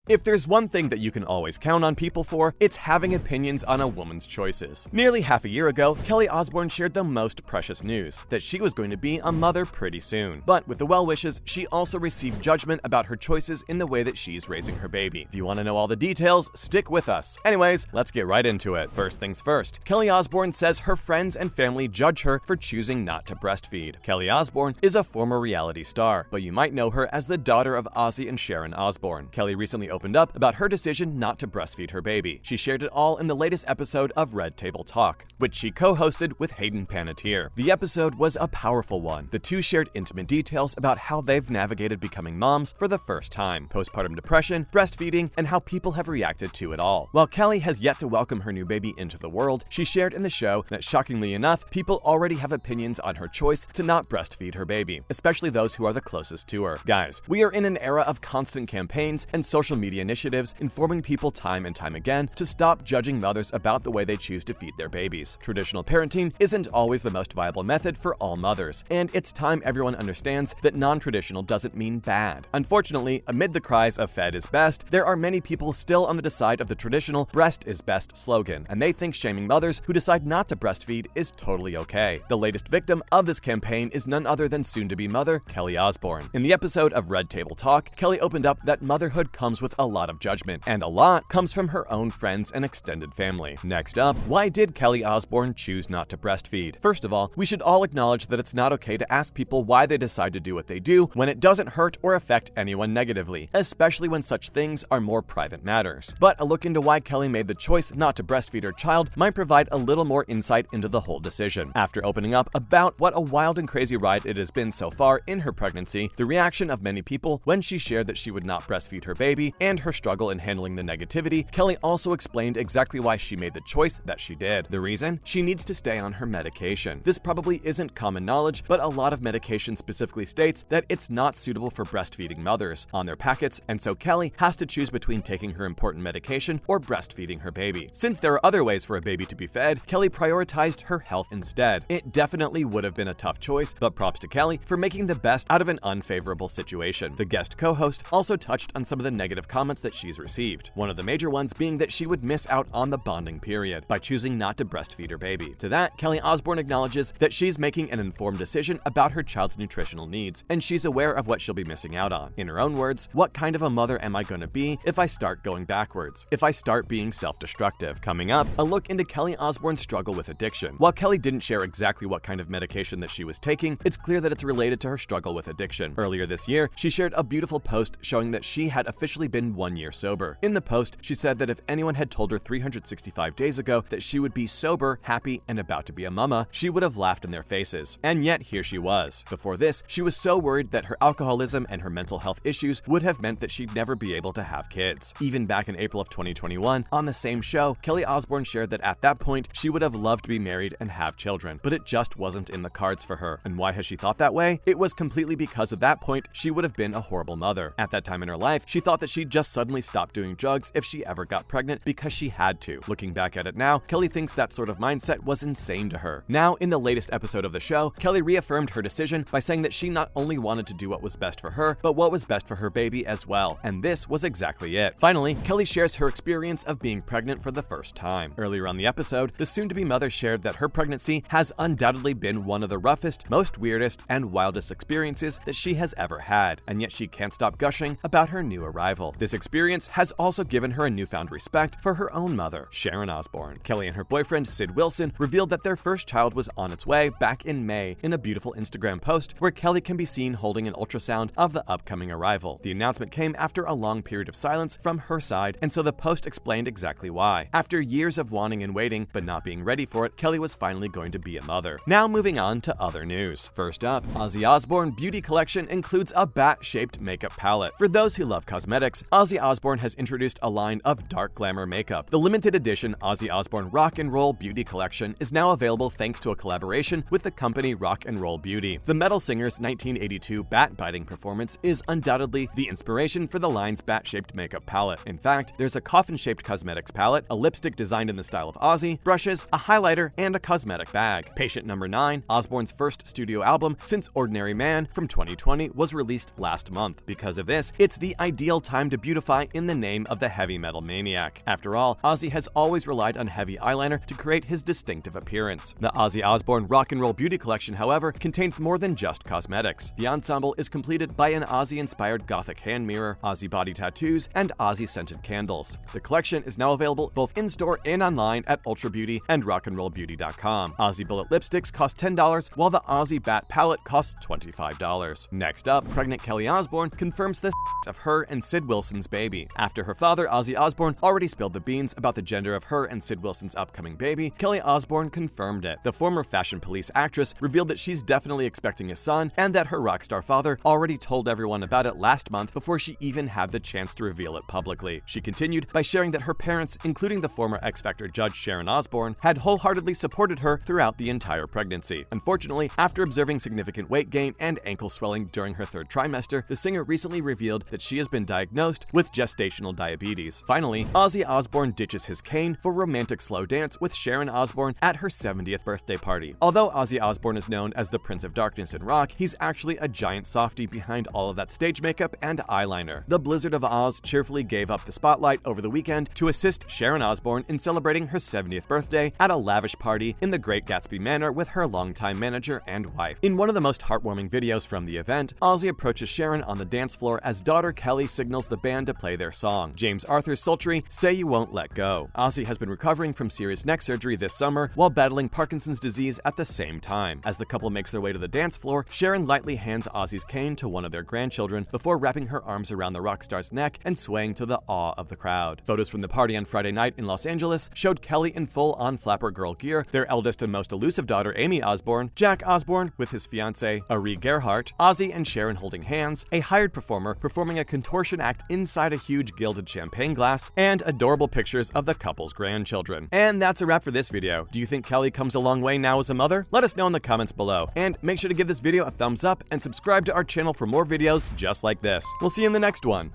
If there's one thing that you can always count on people for, it's having opinions on a woman's choices. Nearly half a year ago, Kelly Osbourne shared the most precious news, that she was going to be a mother pretty soon. But with the well wishes, she also received judgment about her choices in the way that she's raising her baby. If you want to know all the details, stick with us. Anyways, let's get right into it. First things first, Kelly Osbourne says her friends and family judge her for choosing not to breastfeed. Kelly Osbourne is a former reality star, but you might know her as the daughter of Ozzy and Sharon Osbourne. Kelly recently opened up about her decision not to breastfeed her baby. She shared it all in the latest episode of Red Table Talk, which she co-hosted with Hayden Panettiere. The episode was a powerful one. The two shared intimate details about how they've navigated becoming moms for the first time, postpartum depression, breastfeeding, and how people have reacted to it all. While Kelly has yet to welcome her new baby into the world, she shared in the show that shockingly enough, people already have opinions on her choice to not breastfeed her baby, especially those who are the closest to her. Guys, we are in an era of constant campaigns and social media initiatives informing people time and time again to stop judging mothers about the way they choose to feed their babies. Traditional parenting isn't always the most viable method for all mothers, and it's time everyone understands that non-traditional doesn't mean bad. Unfortunately, amid the cries of fed is best, there are many people still on the side of the traditional breast is best slogan, and they think shaming mothers who decide not to breastfeed is totally okay. The latest victim of this campaign is none other than soon-to-be mother Kelly Osbourne. In the episode of Red Table Talk, Kelly opened up that motherhood comes with a lot of judgment, and a lot comes from her own friends and extended family. Next up, why did Kelly Osbourne choose not to breastfeed? First of all, we should all acknowledge that it's not okay to ask people why they decide to do what they do when it doesn't hurt or affect anyone negatively, especially when such things are more private matters. But a look into why Kelly made the choice not to breastfeed her child might provide a little more insight into the whole decision. After opening up about what a wild and crazy ride it has been so far in her pregnancy, the reaction of many people when she shared that she would not breastfeed her baby, and her struggle in handling the negativity, Kelly also explained exactly why she made the choice that she did. The reason? She needs to stay on her medication. This probably isn't common knowledge, but a lot of medication specifically states that it's not suitable for breastfeeding mothers on their packets, and so Kelly has to choose between taking her important medication or breastfeeding her baby. Since there are other ways for a baby to be fed, Kelly prioritized her health instead. It definitely would have been a tough choice, but props to Kelly for making the best out of an unfavorable situation. The guest co-host also touched on some of the negative comments that she's received, one of the major ones being that she would miss out on the bonding period by choosing not to breastfeed her baby. To that, Kelly Osbourne acknowledges that she's making an informed decision about her child's nutritional needs, and she's aware of what she'll be missing out on. In her own words, what kind of a mother am I going to be if I start going backwards? If I start being self-destructive? Coming up, a look into Kelly Osbourne's struggle with addiction. While Kelly didn't share exactly what kind of medication that she was taking, it's clear that it's related to her struggle with addiction. Earlier this year, she shared a beautiful post showing that she had officially been 1 year sober. In the post, she said that if anyone had told her 365 days ago that she would be sober, happy, and about to be a mama, she would have laughed in their faces. And yet, here she was. Before this, she was so worried that her alcoholism and her mental health issues would have meant that she'd never be able to have kids. Even back in April of 2021, on the same show, Kelly Osbourne shared that at that point, she would have loved to be married and have children, but it just wasn't in the cards for her. And why has she thought that way? It was completely because at that point, she would have been a horrible mother. At that time in her life, she thought that she'd just suddenly stop doing drugs if she ever got pregnant because she had to. Looking back at it now, Kelly thinks that sort of mindset was insane to her. Now, in the latest episode of the show, Kelly reaffirmed her decision by saying that she not only wanted to do what was best for her, but what was best for her baby as well. And this was exactly it. Finally, Kelly shares her experience of being pregnant for the first time. Earlier on the episode, the soon-to-be mother shared that her pregnancy has undoubtedly been one of the roughest, most weirdest, and wildest experiences that she has ever had, and yet she can't stop gushing about her new arrival. This experience has also given her a newfound respect for her own mother, Sharon Osbourne. Kelly and her boyfriend, Sid Wilson, revealed that their first child was on its way back in May in a beautiful Instagram post where Kelly can be seen holding an ultrasound of the upcoming arrival. The announcement came after a long period of silence from her side, and so the post explained exactly why. After years of wanting and waiting, but not being ready for it, Kelly was finally going to be a mother. Now moving on to other news. First up, Ozzy Osbourne beauty collection includes a bat-shaped makeup palette. For those who love cosmetics, Ozzy Osbourne has introduced a line of dark glamour makeup. The limited edition Ozzy Osbourne Rock and Roll Beauty Collection is now available thanks to a collaboration with the company Rock and Roll Beauty. The metal singer's 1982 bat-biting performance is undoubtedly the inspiration for the line's bat-shaped makeup palette. In fact, there's a coffin-shaped cosmetics palette, a lipstick designed in the style of Ozzy, brushes, a highlighter, and a cosmetic bag. Patient Number 9, Osbourne's first studio album since Ordinary Man from 2020, was released last month. Because of this, it's the ideal time to to beautify in the name of the heavy metal maniac. After all, Ozzy has always relied on heavy eyeliner to create his distinctive appearance. The Ozzy Osbourne Rock and Roll Beauty Collection, however, contains more than just cosmetics. The ensemble is completed by an Ozzy-inspired gothic hand mirror, Ozzy body tattoos, and Ozzy-scented candles. The collection is now available both in-store and online at Ultra Beauty and rockandrollbeauty.com. Ozzy Bullet lipsticks cost $10, while the Ozzy Bat palette costs $25. Next up, pregnant Kelly Osbourne confirms the of her and Sid Wilson's baby. After her father, Ozzy Osbourne, already spilled the beans about the gender of her and Sid Wilson's upcoming baby, Kelly Osbourne confirmed it. The former Fashion Police actress revealed that she's definitely expecting a son and that her rock star father already told everyone about it last month before she even had the chance to reveal it publicly. She continued by sharing that her parents, including the former X Factor judge Sharon Osbourne, had wholeheartedly supported her throughout the entire pregnancy. Unfortunately, after observing significant weight gain and ankle swelling during her third trimester, the singer recently revealed that she has been diagnosed with gestational diabetes. Finally, Ozzy Osbourne ditches his cane for romantic slow dance with Sharon Osbourne at her 70th birthday party. Although Ozzy Osbourne is known as the Prince of Darkness in rock, he's actually a giant softie behind all of that stage makeup and eyeliner. The Blizzard of Oz cheerfully gave up the spotlight over the weekend to assist Sharon Osbourne in celebrating her 70th birthday at a lavish party in the Great Gatsby Manor with her longtime manager and wife. In one of the most heartwarming videos from the event, Ozzy approaches Sharon on the dance floor as daughter Kelly signals the band to play their song, James Arthur's sultry Say You Won't Let Go. Ozzy has been recovering from serious neck surgery this summer while battling Parkinson's disease at the same time. As the couple makes their way to the dance floor, Sharon lightly hands Ozzy's cane to one of their grandchildren before wrapping her arms around the rock star's neck and swaying to the awe of the crowd. Photos from the party on Friday night in Los Angeles showed Kelly in full-on flapper girl gear, their eldest and most elusive daughter Amy Osbourne, Jack Osbourne with his fiancée Ari Gerhardt, Ozzy and Sharon holding hands, a hired performer performing a contortion act inside a huge gilded champagne glass, and adorable pictures of the couple's grandchildren. And that's a wrap for this video. Do you think Kelly comes a long way now as a mother? Let us know in the comments below. And make sure to give this video a thumbs up and subscribe to our channel for more videos just like this. We'll see you in the next one.